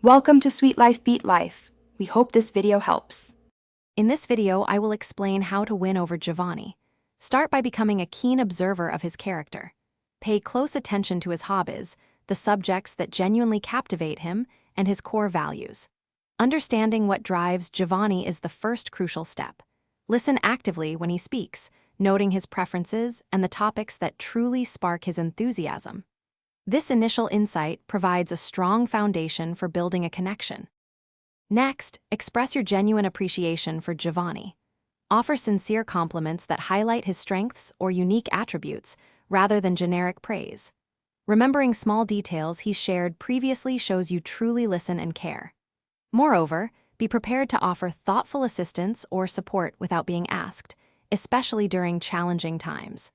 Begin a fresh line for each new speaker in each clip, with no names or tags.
Welcome to Sweet Life Beat Life. We hope this video helps.
In this video, I will explain how to win over Giovanni. Start by becoming a keen observer of his character. Pay close attention to his hobbies, the subjects that genuinely captivate him, and his core values. Understanding what drives Giovanni is the first crucial step. Listen actively when he speaks, noting his preferences and the topics that truly spark his enthusiasm. This initial insight provides a strong foundation for building a connection. Next, express your genuine appreciation for Giovanni. Offer sincere compliments that highlight his strengths or unique attributes, rather than generic praise. Remembering small details he's shared previously shows you truly listen and care. Moreover, be prepared to offer thoughtful assistance or support without being asked, especially during challenging times.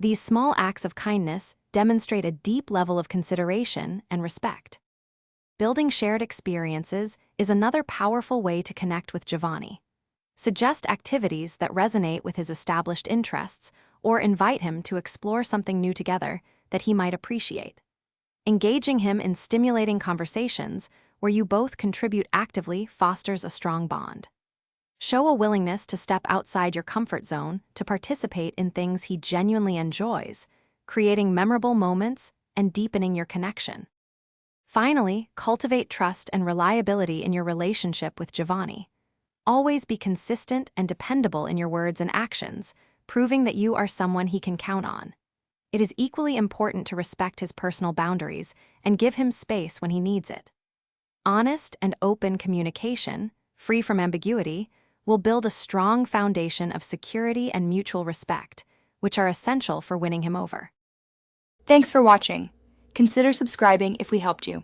These small acts of kindness demonstrate a deep level of consideration and respect. Building shared experiences is another powerful way to connect with Giovanni. Suggest activities that resonate with his established interests, or invite him to explore something new together that he might appreciate. Engaging him in stimulating conversations where you both contribute actively fosters a strong bond. Show a willingness to step outside your comfort zone to participate in things he genuinely enjoys, creating memorable moments and deepening your connection. Finally, cultivate trust and reliability in your relationship with Giovanni. Always be consistent and dependable in your words and actions, proving that you are someone he can count on. It is equally important to respect his personal boundaries and give him space when he needs it. Honest and open communication, free from ambiguity, will build a strong foundation of security and mutual respect, which are essential for winning him over.
Thanks for watching. Consider subscribing if we helped you.